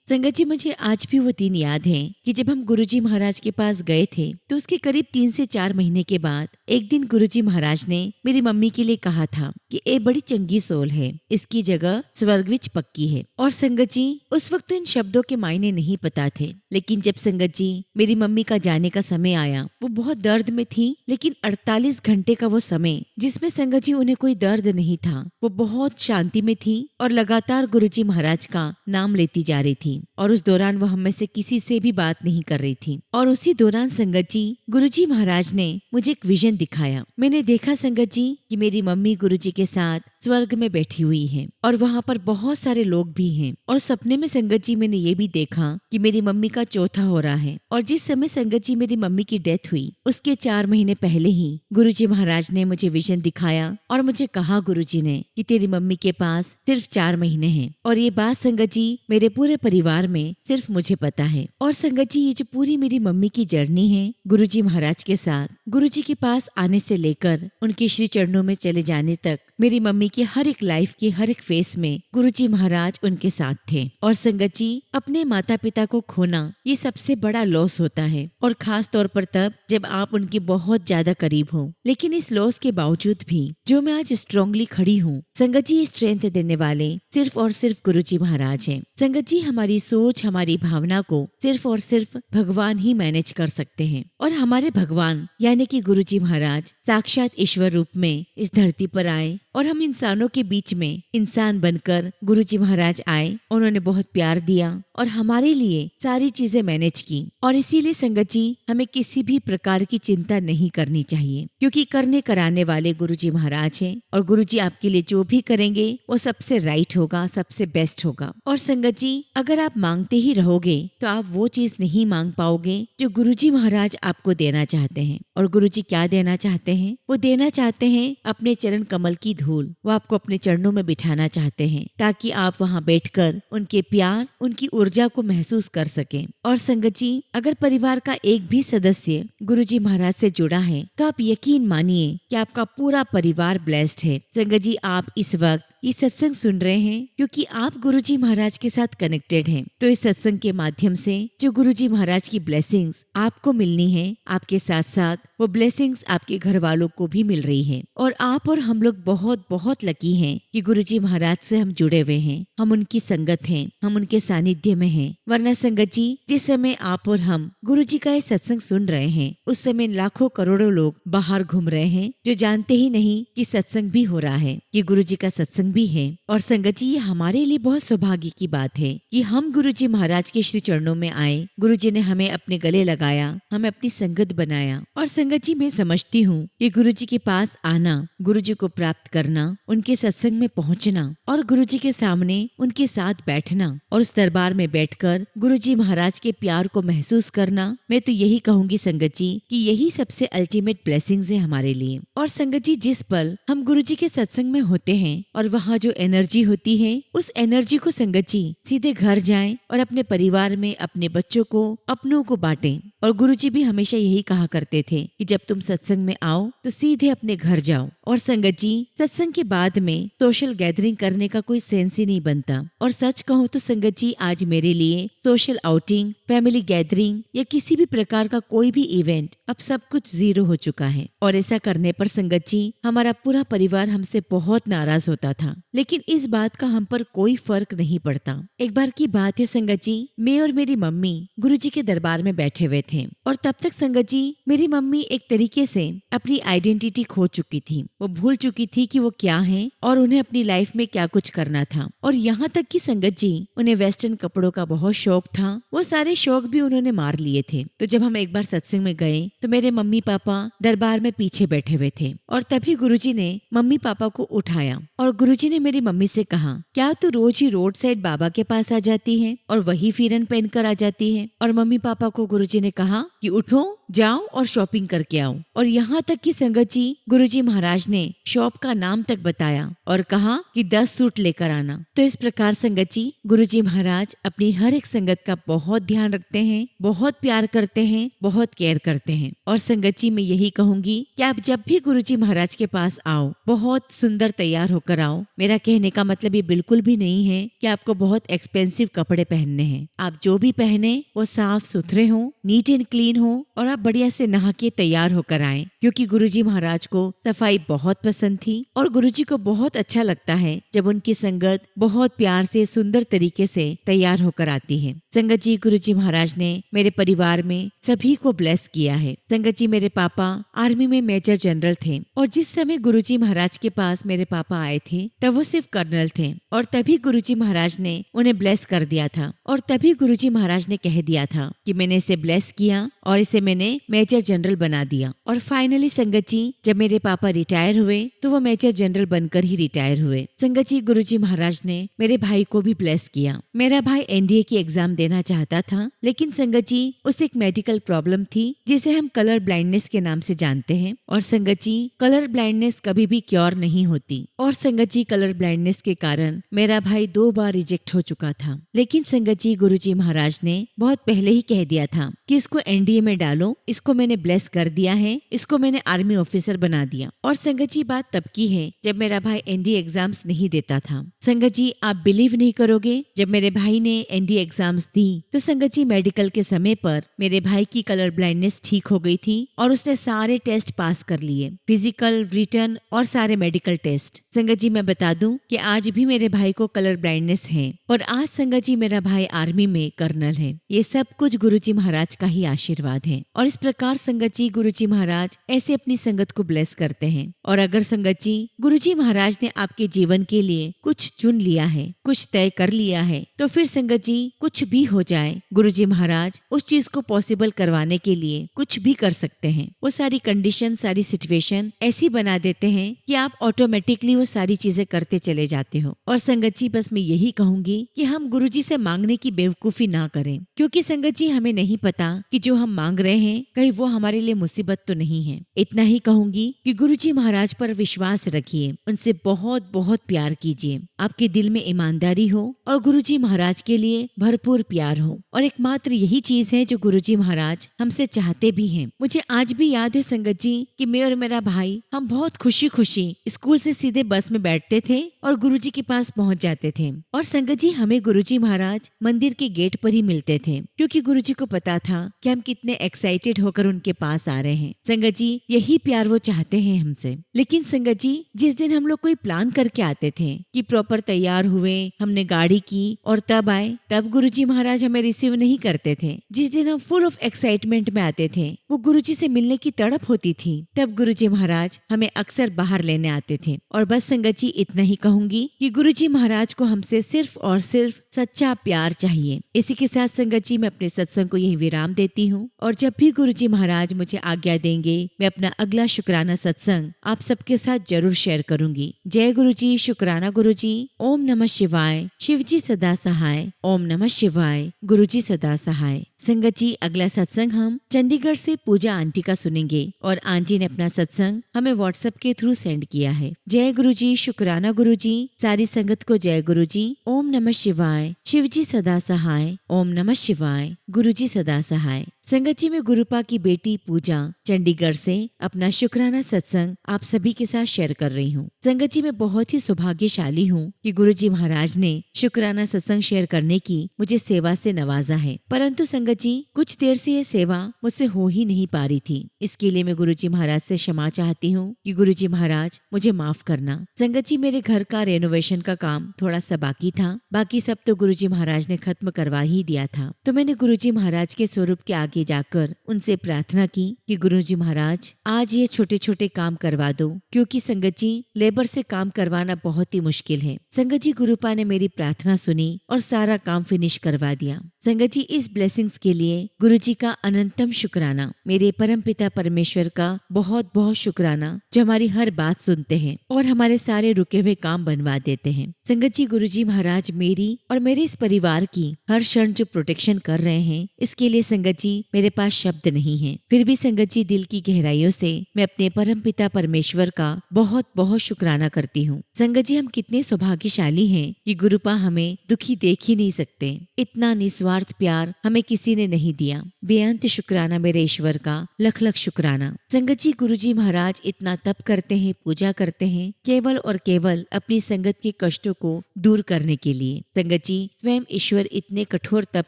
संगत जी, मुझे आज भी वो दिन याद है कि जब हम गुरुजी महाराज के पास गए थे, तो उसके करीब 3 से 4 महीने के बाद एक दिन गुरुजी महाराज ने मेरी मम्मी के लिए कहा था कि ये बड़ी चंगी सोल है, इसकी जगह स्वर्ग विच पक्की है। और संगत जी, उस वक्त तो इन शब्दों के मायने नहीं पता थे, लेकिन जब संगत जी मेरी मम्मी का जाने का समय आया, वो बहुत दर्द में थी, लेकिन 48 घंटे का वो समय जिसमें संगत जी उन्हें कोई दर्द नहीं था, वो बहुत शांति में थी और लगातार गुरुजी महाराज का नाम लेती जा रही थी। और उस दौरान वो हम में से किसी से भी बात नहीं कर रही थी। और उसी दौरान संगत जी गुरुजी महाराज ने मुझे एक विजन दिखाया। मैंने देखा संगत जी कि मेरी मम्मी गुरुजी के साथ स्वर्ग में बैठी हुई है और वहाँ पर बहुत सारे लोग भी हैं। और सपने में संगत जी मैंने ये भी देखा कि मेरी मम्मी का चौथा हो रहा है। और जिस समय संगत जी मेरी मम्मी की डेथ हुई, उसके 4 महीने पहले ही गुरुजी महाराज ने मुझे विजन दिखाया और मुझे कहा गुरुजी ने कि तेरी मम्मी के पास सिर्फ 4 महीने हैं। और ये बात संगत जी मेरे पूरे परिवार में सिर्फ मुझे पता है। और संगत जी, ये जो पूरी मेरी मम्मी की जर्नी है गुरुजी महाराज के साथ, गुरुजी के पास आने से लेकर उनके श्री चरणों में चले जाने तक, मेरी मम्मी की हर एक लाइफ की हर एक फेस में गुरुजी महाराज उनके साथ थे। और संगत जी, अपने माता पिता को खोना ये सबसे बड़ा लॉस होता है, और खास तौर पर तब जब आप उनके बहुत ज्यादा करीब हो। लेकिन इस लॉस के बावजूद भी जो मैं आज स्ट्रांगली खड़ी हूँ, संगत जी, स्ट्रेंथ देने वाले सिर्फ और सिर्फ गुरुजी महाराज हैं। संगत जी, हमारी सोच, हमारी भावना को सिर्फ और सिर्फ भगवान ही मैनेज कर सकते हैं। और हमारे भगवान यानी कि गुरुजी महाराज साक्षात ईश्वर रूप में इस धरती पर आए और हम इंसानों के बीच में इंसान बनकर गुरुजी महाराज आए। उन्होंने बहुत प्यार दिया और हमारे लिए सारी चीजें मैनेज की। और इसीलिए संगत जी, हमें किसी भी प्रकार की चिंता नहीं करनी चाहिए, क्योंकि करने कराने वाले गुरुजी महाराज हैं। और गुरुजी आपके लिए जो भी करेंगे वो सबसे राइट होगा, सबसे बेस्ट होगा। और संगत जी, अगर आप मांगते ही रहोगे तो आप वो चीज नहीं मांग पाओगे जो गुरुजी महाराज आपको देना चाहते हैं। और गुरुजी क्या देना चाहते हैं? वो देना चाहते हैं अपने चरण कमल की धूल। वो आपको अपने चरणों में बिठाना चाहते हैं ताकि आप वहाँ बैठकर उनके प्यार, उनकी ऊर्जा को महसूस कर सकें। और संगत जी, अगर परिवार का एक भी सदस्य गुरुजी महाराज से जुड़ा है तो आप यकीन मानिए कि आपका पूरा परिवार ब्लेस्ड है। संगत जी, आप इस वक्त ये सत्संग सुन रहे हैं क्योंकि आप गुरुजी महाराज के साथ कनेक्टेड हैं। तो इस सत्संग के माध्यम से जो गुरुजी महाराज की ब्लेसिंग्स आपको मिलनी है, आपके साथ साथ वो ब्लेसिंग्स आपके घर वालों को भी मिल रही है। और आप और हम लोग बहुत बहुत लकी हैं कि गुरुजी महाराज से हम जुड़े हुए हैं, हम उनकी संगत हैं, हम उनके सानिध्य में हैं। वरना संगत जी, जिस समय आप और हम गुरुजी का ये सत्संग सुन रहे हैं, उस समय लाखों करोड़ों लोग बाहर घूम रहे हैं जो जानते ही नहीं कि सत्संग भी हो रहा है, कि गुरुजी का सत्संग भी है। और संगत जी, ये हमारे लिए बहुत सौभाग्य की बात है कि हम गुरुजी महाराज के श्री चरणों में आए। गुरुजी ने हमें अपने गले लगाया, हमें अपनी संगत बनाया। और संगत जी, मैं समझती हूँ कि गुरुजी के पास आना, गुरुजी को प्राप्त करना, उनके सत्संग में पहुँचना और गुरुजी के सामने उनके साथ बैठना और उस दरबार में बैठकर गुरुजी महाराज के प्यार को महसूस करना, मैं तो यही कहूंगी संगत जी कि यही सबसे अल्टीमेट ब्लेसिंग्स है हमारे लिए। और संगत जी, जिस पल हम गुरुजी के सत्संग में होते हैं और वहाँ जो एनर्जी होती है, उस एनर्जी को संगत जी सीधे घर जाएं और अपने परिवार में अपने बच्चों को, अपनों को बांटें। और गुरुजी भी हमेशा यही कहा करते थे कि जब तुम सत्संग में आओ तो सीधे अपने घर जाओ। और संगत जी, सत्संग के बाद में सोशल गैदरिंग करने का कोई सेंस ही नहीं बनता। और सच कहूँ तो संगत जी, आज मेरे लिए सोशल आउटिंग, फैमिली गैदरिंग या किसी भी प्रकार का कोई भी इवेंट अब सब कुछ जीरो हो चुका है। और ऐसा करने पर संगत जी, हमारा पूरा परिवार हमसे बहुत नाराज होता था, लेकिन इस बात का हम पर कोई फर्क नहीं पड़ता। एक बार की बात है संगत जी, मैं और मेरी मम्मी गुरुजी के दरबार में बैठे हुए थे और तब तक संगत जी, मेरी मम्मी एक तरीके से अपनी आइडेंटिटी खो चुकी थी। वो भूल चुकी थी कि वो क्या है और उन्हें अपनी लाइफ में क्या कुछ करना था। और यहाँ तक कि संगत जी, उन्हें वेस्टर्न कपड़ों का बहुत शौक था। वो सारे शौक भी उन्होंने मार लिए थे। तो जब हम एक बार सत्संग में गए तो मेरे मम्मी पापा दरबार में पीछे बैठे हुए थे और तभी गुरुजी ने मम्मी पापा को उठाया और गुरुजी ने मेरी मम्मी से कहा, क्या तू रोज ही रोड साइड बाबा के पास आ जाती है और वही फिरन पहन कर आ जाती है? और मम्मी पापा को गुरुजी ने कहा कि उठो, जाओ और शॉपिंग करके आओ। और यहाँ तक कि संगत जी, गुरुजी महाराज ने शॉप का नाम तक बताया और कहा कि 10 सूट लेकर आना। तो इस प्रकार संगत जी, गुरुजी महाराज अपनी हर एक संगत का बहुत ध्यान रखते हैं, बहुत प्यार करते हैं, बहुत केयर करते हैं। और संगत जी, मैं यही कहूंगी कि आप जब भी गुरुजी महाराज के पास आओ, बहुत सुंदर तैयार होकर आओ। मेरा कहने का मतलब ये बिल्कुल भी नहीं है कि आपको बहुत एक्सपेंसिव कपड़े पहनने हैं। आप जो भी पहने वो साफ सुथरे हो, नीट एंड क्लीन हो और आप बढ़िया से नहा के तैयार होकर आए, क्योंकि गुरुजी महाराज को सफाई बहुत पसंद थी और गुरुजी को बहुत अच्छा लगता है जब उनकी संगत बहुत प्यार से सुंदर तरीके से तैयार होकर आती है। संगत जी, गुरुजी महाराज ने मेरे परिवार में सभी को ब्लेस किया है। संगत जी, मेरे पापा आर्मी में मेजर जनरल थे और जिस समय गुरुजी महाराज के पास मेरे पापा आए थे तब वो सिर्फ कर्नल थे और तभी गुरुजी महाराज ने उन्हें ब्लेस कर दिया था। और तभी गुरुजी महाराज ने कह दिया था कि मैंने इसे ब्लेस किया और इसे मैंने मेजर जनरल बना दिया। और फाइनली संगत जी, जब मेरे पापा रिटायर हुए तो वो मेजर जनरल बनकर ही रिटायर हुए। संगत जी, गुरुजी महाराज ने मेरे भाई को भी ब्लेस किया। मेरा भाई एनडीए की एग्जाम देना चाहता था, लेकिन संगत जी, उसे एक मेडिकल प्रॉब्लम थी जिसे हम कलर ब्लाइंडनेस के नाम से जानते हैं। और संगत जी, कलर ब्लाइंडनेस कभी भी क्योर नहीं होती। और संगत जी, कलर ब्लाइंडनेस के कारण मेरा भाई 2 बार रिजेक्ट हो चुका था। लेकिन संगत जी, गुरुजी महाराज ने बहुत पहले ही कह दिया था कि इसको एनडीए में डालो, इसको मैंने ब्लेस कर दिया है, इसको मैंने आर्मी ऑफिसर बना दिया। और संगत जी, बात तब की है जब मेरा भाई एनडीए एग्जाम्स नहीं देता था। संगत जी, आप बिलीव नहीं करोगे, जब मेरे भाई ने एनडीए एग्जाम्स दी तो संगत जी, मेडिकल के समय पर मेरे भाई की कलर ब्लाइंडनेस ठीक हो गई थी और उसने सारे टेस्ट पास कर लिए, फिजिकल, रिटन और सारे मेडिकल टेस्ट। संगत जी, मैं बता दूं कि आज भी मेरे भाई को कलर ब्लाइंडनेस है और आज संगत जी, मेरा भाई आर्मी में कर्नल है। ये सब कुछ गुरुजी महाराज का ही आशीर्वाद है। और इस प्रकार संगत जी, गुरुजी महाराज ऐसे अपनी संगत को ब्लेस करते हैं। और अगर संगत जी, गुरुजी महाराज ने आपके जीवन के लिए कुछ चुन लिया है, कुछ तय कर लिया है, तो फिर संगत जी, कुछ भी हो जाए, गुरुजी महाराज उस चीज को पॉसिबल करवाने के लिए कुछ भी कर सकते हैं। वो सारी कंडीशन, सारी सिचुएशन ऐसी बना देते हैं कि आप ऑटोमेटिकली वो सारी चीजें करते चले जाते हो। और संगत जी, बस मैं यही कहूंगी कि हम गुरुजी से मांगने की बेवकूफी ना करें, क्योंकि संगत जी, हमें नहीं पता कि जो हम मांग रहे हैं कहीं वो हमारे लिए मुसीबत तो नहीं है। इतना ही कहूंगी कि गुरुजी महाराज पर विश्वास रखिए, उनसे बहुत बहुत प्यार कीजिए, आपके दिल में ईमानदारी हो और गुरुजी महाराज के लिए भरपूर प्यार हो। और एकमात्र यही चीज है जो गुरुजी महाराज हमसे चाहते भी हैं। मुझे आज भी याद है संगत जी कि मैं और मेरा भाई, हम बहुत खुशी खुशी स्कूल से सीधे बस में बैठते थे और गुरुजी के पास पहुंच जाते थे। और संगत जी, हमें गुरुजी महाराज मंदिर के गेट पर ही मिलते थे, क्योंकि गुरुजी को पता था कि हम कितने एक्साइटेड होकर उनके पास आ रहे हैं। संगत जी, यही प्यार वो चाहते हैं हमसे। लेकिन संगत जी, जिस दिन हम लोग कोई प्लान करके आते थे कि प्रॉपर तैयार हुए, हमने गाड़ी की और तब आए, तब गुरुजी महाराज हमें रिसीव नहीं करते थे। जिस दिन हम फुल ऑफ एक्साइटमेंट में आते थे, वो गुरुजी से मिलने की तड़प होती थी, तब गुरुजी महाराज हमें अक्सर बाहर लेने आते थे। और बस संगत जी, इतना ही कहूंगी कि गुरुजी महाराज को हमसे सिर्फ और सिर्फ सच्चा प्यार चाहिए। इसी के साथ संगत जी, मैं अपने सत्संग को यही विराम देती हूँ और जब भी गुरुजी महाराज मुझे आज्ञा देंगे, मैं अपना अगला शुक्राना सत्संग आप सबके साथ जरूर शेयर करूंगी। जय गुरुजी, शुक्राना गुरुजी। ओम नमः शिवाय। शिवजी सदा सहाय। ओम नमः शिवाय। गुरुजी सदा सहाय। संगत जी, अगला सत्संग हम चंडीगढ़ से पूजा आंटी का सुनेंगे और आंटी ने अपना सत्संग हमें व्हाट्सएप के थ्रू सेंड किया है। जय गुरु जी, शुक्राना गुरु जी, सारी संगत को जय गुरु जी। ओम नमः शिवाय, शिव जी सदा सहाय। ओम नमः शिवाय, गुरु जी सदा सहाय। संगत जी, मैं गुरुपा की बेटी पूजा चंडीगढ़ से अपना शुक्राना सत्संग आप सभी के साथ शेयर कर रही हूँ। संगत जी, मैं बहुत ही सौभाग्यशाली हूँ कि गुरु जी महाराज ने शुक्राना सत्संग शेयर करने की मुझे सेवा से नवाजा है। परंतु संगत जी, कुछ देर से ये सेवा मुझसे हो ही नहीं पा रही थी। इसके लिए मैं गुरु जी महाराज से क्षमा चाहती हूँ कि गुरु जी महाराज मुझे माफ करना। संगत जी, मेरे घर का रेनोवेशन का काम थोड़ा सा बाकी था, बाकी सब तो गुरु जी महाराज ने खत्म करवा ही दिया था। तो मैंने गुरु जी महाराज के स्वरूप के आगे जाकर उनसे प्रार्थना की कि गुरु जी महाराज आज ये छोटे छोटे काम करवा दो, क्योंकि संगत जी लेबर से काम करवाना बहुत ही मुश्किल है। संगत जी, गुरुपा ने मेरी प्रार्थना सुनी और सारा काम फिनिश करवा दिया। संगत जी, इस ब्लेसिंग्स के लिए गुरु जी का अनंतम शुक्राना। मेरे परम पिता परमेश्वर का बहुत बहुत शुक्राना, जो हमारी हर बात सुनते हैं और हमारे सारे रुके हुए काम बनवा देते हैं। संगत जी, गुरु जी महाराज मेरी और मेरे इस परिवार की हर क्षण जो प्रोटेक्शन कर रहे हैं, इसके लिए संगत जी मेरे पास शब्द नहीं है। फिर भी संगत जी, दिल की गहराइयों से मैं अपने परम पिता परमेश्वर का बहुत बहुत शुक्राना करती हूँ। संगत जी, हम कितने सौभाग्यशाली हैं कि गुरुपा हमें दुखी देख ही नहीं सकते। इतना निस्वार्थ प्यार हमें किसी ने नहीं दिया। बेअंत शुक्राना मेरे ईश्वर का, लख लख शुक्राना। संगत जी, गुरु जी महाराज इतना तप करते हैं, पूजा करते हैं, केवल और केवल अपनी संगत के कष्टों को दूर करने के लिए। संगत जी, स्वयं ईश्वर इतने कठोर तप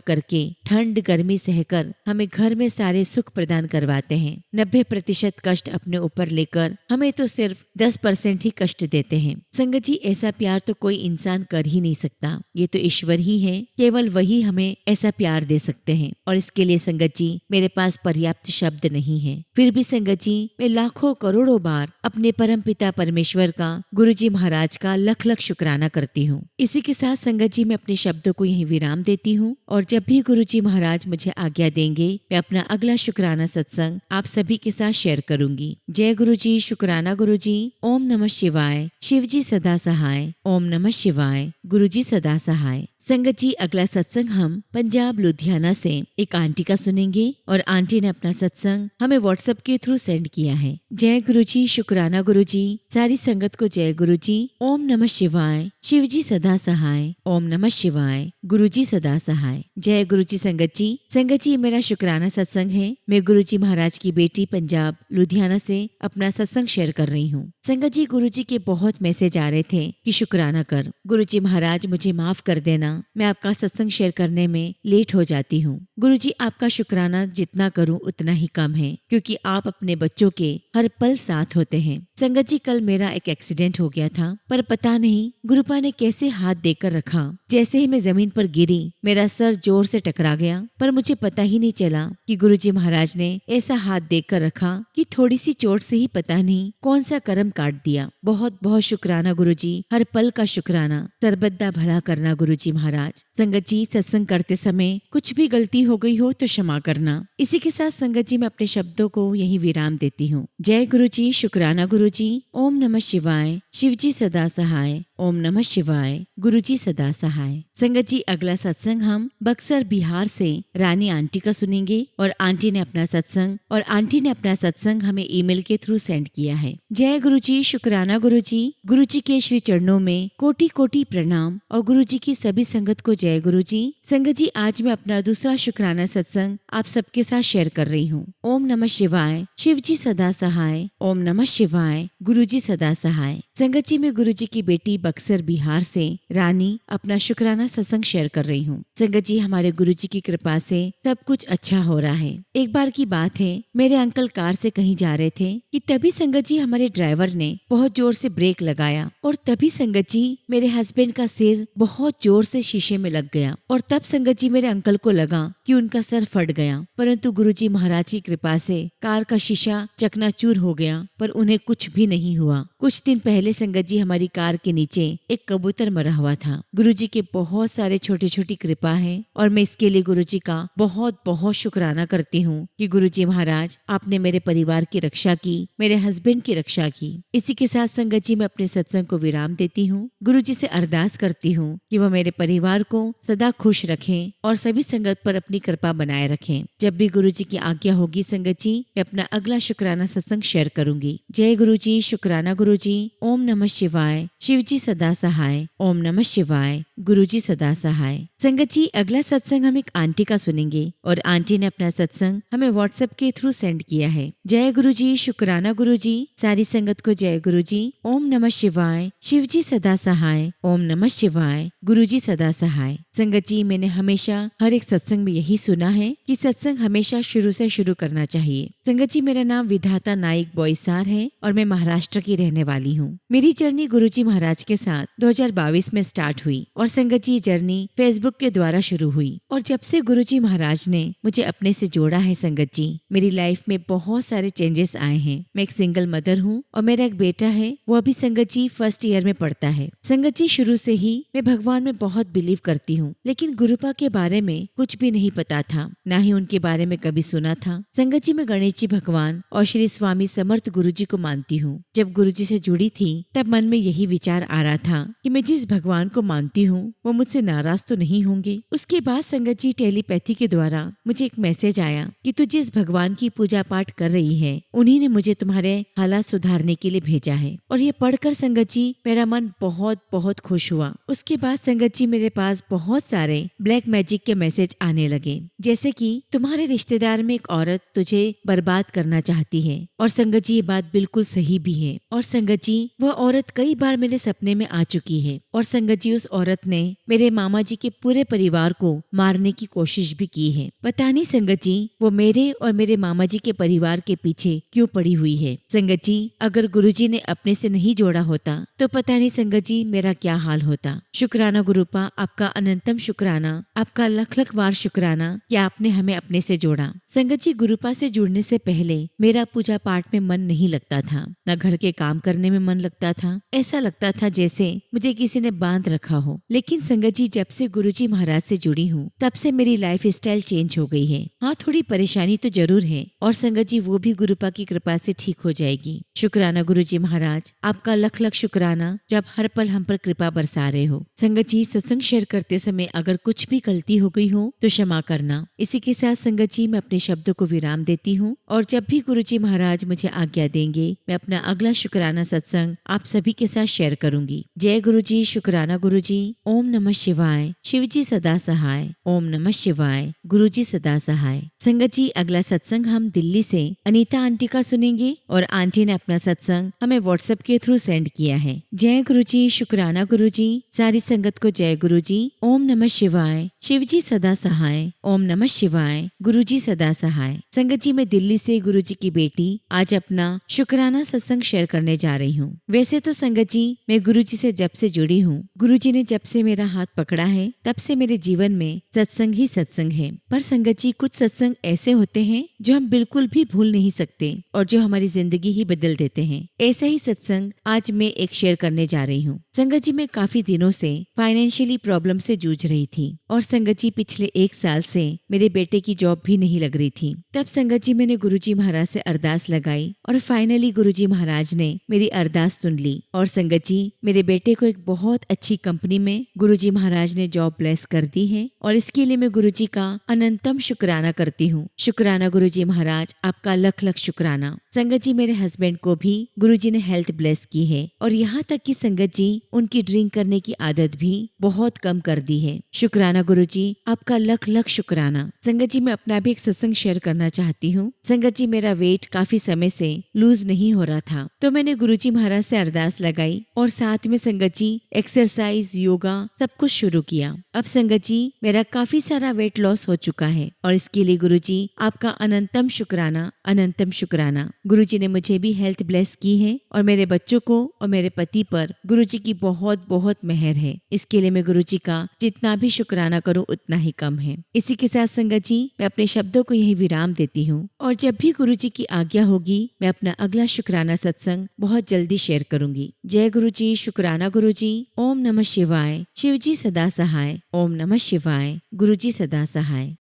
करके ठंड गर्मी सहकर हमें घर में सारे सुख प्रदान करवाते हैं। 90% कष्ट अपने ऊपर लेकर हमें तो सिर्फ 10% ही कष्ट देते हैं। संगत जी, ऐसा प्यार तो कोई इंसान कर ही नहीं सकता। ये तो ईश्वर ही है, केवल वही हमें ऐसा प्यार दे सकते हैं। और इसके लिए संगत जी मेरे पास पर्याप्त शब्द नहीं है। फिर भी संगत जी, मैं लाखों करोड़ों बार अपने परम पिता परमेश्वर का, गुरु जी महाराज का लख लख शुक्राना करती हूँ। इसी के साथ संगत जी मैं अपने शब्दों को यहीं विराम देती हूँ और जब भी गुरु जी महाराज मुझे आज्ञा देंगे, मैं अपना अगला शुक्राना सत्संग आप सभी के साथ शेयर करूंगी। जय गुरु जी, शुक्राना गुरु जी। ओम नमः शिवाय, शिव जी सदा सहाय। ओम नमः शिवाय, गुरु जी सदा सहाय। संगत जी, अगला सत्संग हम पंजाब लुधियाना से एक आंटी का सुनेंगे और आंटी ने अपना सत्संग हमें व्हाट्सएप के थ्रू सेंड किया है। जय गुरु जी, शुक्राना गुरु जी, सारी संगत को जय गुरु जी। ओम नमः शिवाय, शिव जी सदा सहाय। ओम नमः शिवाय, गुरु जी सदा सहाय। जय गुरु जी। संगत जी मेरा शुक्राना सत्संग है। मैं गुरु जी महाराज की बेटी पंजाब लुधियाना से अपना सत्संग शेयर कर रही हूँ। संगत जी, गुरु जी के बहुत मैसेज आ रहे थे कि शुक्राना कर। गुरु जी महाराज मुझे माफ कर देना, मैं आपका सत्संग शेयर करने में लेट हो जाती हूँ। गुरु जी, आपका शुक्राना जितना करूँ उतना ही कम है, क्योंकि आप अपने बच्चों के हर पल साथ होते हैं। संगत जी, कल मेरा एक एक्सीडेंट हो गया था, पर पता नहीं गुरुपा ने कैसे हाथ देकर रखा। जैसे ही मैं जमीन पर गिरी, मेरा सर जोर से टकरा गया, पर मुझे पता ही नहीं चला कि गुरु जी महाराज ने ऐसा हाथ देकर रखा कि थोड़ी सी चोट से ही पता नहीं कौन सा कर्म काट दिया। बहुत बहुत शुक्राना गुरु जी, हर पल का शुक्राना। सर्वदा भला करना गुरु जी महाराज। संगत जी, सत्संग करते समय कुछ भी गलती हो गई हो तो क्षमा करना। इसी के साथ संगत जी मैं अपने शब्दों को यही विराम देती हूँ। जय गुरु जी, शुक्राना गुरु जी। ओम नमः शिवाय, शिव जी सदा सहाय। ओम नमः शिवाय, गुरु जी सदा सहाय। संगत जी, अगला सत्संग हम बक्सर बिहार से रानी आंटी का सुनेंगे और आंटी ने अपना सत्संग हमें ईमेल के थ्रू सेंड किया है। जय गुरु जी, शुक्राना गुरु जी। गुरु जी के श्री चरणों में कोटि कोटि प्रणाम और गुरु जी की सभी संगत को जय गुरु जी। संगत जी, आज मैं अपना दूसरा शुक्राना सत्संग आप सबके साथ शेयर कर रही हूँ। ओम नमः शिवाय, शिव जी सदा सहाय। ओम नमः शिवाय, गुरु जी सदा सहाय। संगत जी, मैं गुरु जी की बेटी बक्सर बिहार से रानी अपना शुक्राना सत्संग शेयर कर रही हूँ। संगत जी, हमारे गुरु जी की कृपा से सब कुछ अच्छा हो रहा है। एक बार की बात है, मेरे अंकल कार से कहीं जा रहे थे कि तभी संगत जी हमारे ड्राइवर ने बहुत जोर से ब्रेक लगाया और तभी संगत जी मेरे हस्बैंड का सिर बहुत जोर से शीशे में लग गया और तब संगत जी मेरे अंकल को लगा कि उनका सर फट गया, परंतु गुरु जी महाराज की कृपा से कार का शीशा चकनाचूर हो गया, पर उन्हें कुछ भी नहीं हुआ। कुछ दिन पहले संगत जी हमारी कार के नीचे एक कबूतर मरा हुआ था। गुरुजी के बहुत सारे छोटी छोटी कृपा है और मैं इसके लिए गुरुजी का बहुत बहुत शुक्राना करती हूँ कि गुरुजी महाराज आपने मेरे परिवार की रक्षा की, मेरे हस्बैंड की रक्षा की। इसी के साथ संगत जी मैं अपने सत्संग को विराम देती हूँ। गुरुजी से अरदास करती हूँ कि वह मेरे परिवार को सदा खुश रखें और सभी संगत पर अपनी कृपा बनाए रखें। जब भी गुरुजी की आज्ञा होगी संगत जी मैं अपना अगला शुक्राना सत्संग शेयर करूंगी। जय गुरुजी, शुक्राना गुरुजी। ओम नमः शिवाय। शिवजी सदा सहाय। ओम नमः शिवाय। गुरुजी सदा सहाय। संगत जी अगला सत्संग हम एक आंटी का सुनेंगे और आंटी ने अपना सत्संग हमें व्हाट्सएप के थ्रू सेंड किया है। जय गुरुजी, शुक्राना गुरुजी। सारी संगत को जय गुरुजी। ओम नमः शिवाय। शिवजी सदा सहाय। ओम नमः शिवाय। गुरुजी सदा सहाय। संगत जी मैंने हमेशा हर एक सत्संग में यही सुना है कि सत्संग हमेशा शुरू से शुरू करना चाहिए। संगत जी मेरा नाम विधाता नाइक बोईसार है और मैं महाराष्ट्र की रहने वाली हूँ। मेरी जर्नी गुरुजी महाराज के साथ 2022 में स्टार्ट हुई और संगत जी जर्नी फेसबुक के द्वारा शुरू हुई और जब से गुरुजी महाराज ने मुझे अपने से जोड़ा है संगत जी मेरी लाइफ में बहुत सारे चेंजेस आए हैं। मैं एक सिंगल मदर हूँ और मेरा एक बेटा है, वो अभी संगत जी फर्स्ट ईयर में पढ़ता है। संगत जी शुरू से ही मैं भगवान में बहुत बिलीव करती हूँ, लेकिन गुरुपा के बारे में कुछ भी नहीं पता था, ना ही उनके बारे में कभी सुना था। संगत जी मैं गणेश जी भगवान और श्री स्वामी समर्थ गुरुजी को मानती हूँ। जब गुरुजी से जुड़ी थी तब मन में यही विचार आ रहा था कि मैं जिस भगवान को मानती हूँ वो मुझसे नाराज तो नहीं होंगे। उसके बाद संगत जी टेलीपैथी के द्वारा मुझे एक मैसेज आया कि तू जिस भगवान की पूजा पाठ कर रही है उन्हीं ने मुझे तुम्हारे हालात सुधारने के लिए भेजा है। और ये पढ़कर संगत जी मेरा मन बहुत बहुत खुश हुआ। उसके बाद संगत जी मेरे पास बहुत सारे ब्लैक मैजिक के मैसेज आने लगे, जैसे कि तुम्हारे रिश्तेदार में एक औरत तुझे बर्बाद करना चाहती है। और संगत जी ये बात बिल्कुल सही भी है। और संगत जी वह औरत कई बार मेरे सपने में आ चुकी है और संगत जी उस औरत ने मेरे मामा जी के पूरे परिवार को मारने की कोशिश भी की है। पता नहीं संगत जी वो मेरे और मेरे मामा जी के परिवार के पीछे क्यों पड़ी हुई है। संगत जी अगर गुरुजी ने अपने से नहीं जोड़ा होता तो पता नहीं संगत जी मेरा क्या हाल होता। शुक्राना गुरुपा, आपका अनंतम शुक्राना, आपका लख लख बार शुक्राना कि आपने हमें अपने से जोड़ा। संगत जी गुरुपा से जुड़ने से पहले मेरा पूजा पाठ में मन नहीं लगता था, न घर के काम करने में मन लगता था। ऐसा लगता था जैसे मुझे किसी ने बांध रखा हो। लेकिन संगत जी जब से गुरुजी महाराज से जुड़ी हूँ तब से मेरी लाइफ स्टाइल चेंज हो गई है। हाँ थोड़ी परेशानी तो जरूर है और संगत जी वो भी गुरुपा की कृपा से ठीक हो जाएगी। शुक्राना गुरुजी महाराज, आपका लख लख शुक्राना जो आप हर पल हम पर कृपा बरसा रहे हो। संगत जी सत्संग शेयर करते समय अगर कुछ भी गलती हो गई हो तो क्षमा करना। इसी के साथ संगत जी मैं अपने शब्दों को विराम देती हूँ और जब भी गुरुजी महाराज मुझे आज्ञा देंगे मैं अपना अगला शुक्राना सत्संग आप सभी के साथ शेयर करूंगी। जय गुरुजी, शुक्राना गुरुजी। ओम नमः शिवाय। शिवजी सदा सहाय। ओम नमः शिवाय। गुरुजी सदा सहाय। संगत जी अगला सत्संग हम दिल्ली से अनीता आंटी का सुनेंगे और आंटी ने अपना सत्संग हमें व्हाट्सएप के थ्रू सेंड किया है। जय गुरुजी, शुक्राना गुरुजी। सारी संगत को जय गुरुजी। ओम नमः शिवाय। शिवजी सदा सहाय। ओम नमः शिवाय। गुरुजी सदा सहाय। संगत जी मैं दिल्ली से गुरुजी की बेटी आज अपना शुक्राना सत्संग शेयर करने जा रही हूँ। वैसे तो संगत जी मैं गुरुजी से जब से जुड़ी हूँ, गुरुजी ने जब से मेरा हाथ पकड़ा है तब से मेरे जीवन में सत्संग ही सत्संग है। पर संगत जी कुछ सत्संग ऐसे होते हैं जो हम बिल्कुल भी भूल नहीं सकते और जो हमारी जिंदगी ही बदल देते हैं। ऐसा ही सत्संग आज मैं एक शेयर करने जा रही हूँ। संगत जी मैं काफी दिनों से फाइनेंशियली प्रॉब्लम से जूझ रही थी और संगत जी पिछले 1 साल से मेरे बेटे की जॉब भी नहीं लग रही थी। तब संगत जी मैंने गुरुजी महाराज से अरदास लगाई और फाइनली गुरुजी महाराज ने मेरी अरदास सुन ली और संगत जी मेरे बेटे को एक बहुत अच्छी कंपनी में गुरुजी महाराज ने जॉब ब्लेस कर दी है और इसके लिए मैं गुरुजी का अनंतम शुक्राना करती हूँ। शुक्राना गुरुजी महाराज, आपका लख लख शुक्राना। संगत जी मेरे हस्बैंड को भी गुरुजी ने हेल्थ ब्लेस की है और यहाँ तक कि संगत जी उनकी ड्रिंक करने की आदत भी बहुत कम कर दी है। शुक्राना गुरुजी, आपका लख लख शुक्राना। संगत जी मैं अपना भी एक सत्संग शेयर करना चाहती हूँ। संगत जी मेरा वेट काफी समय से लूज नहीं हो रहा था तो मैंने गुरुजी महाराज से अरदास लगाई और साथ में संगत जी एक्सरसाइज, योगा सब कुछ शुरू किया अब संगत जी मेरा काफी सारा वेट लॉस हो चुका है और इसके लिए गुरुजी आपका अनंतम शुक्राना, अनंतम शुक्राना। गुरुजी ने मुझे भी हेल्थ ब्लेस की है और मेरे बच्चों को और मेरे पति पर गुरुजी की बहुत बहुत मेहर है। इसके लिए मैं गुरुजी का जितना भी शुक्राना करूं उतना ही कम है। इसी के साथ संगत जी मैं अपने शब्दों को यही विराम देती हूँ और जब भी गुरुजी की आज्ञा होगी मैं अपना अगला शुक्राना सत्संग बहुत जल्दी शेयर करूंगी। जय गुरुजी, शुक्राना गुरुजी। ओम नमः शिवाय। शिवजी सदा सहाय। ओम नमः शिवाय। गुरुजी सदा सहाय।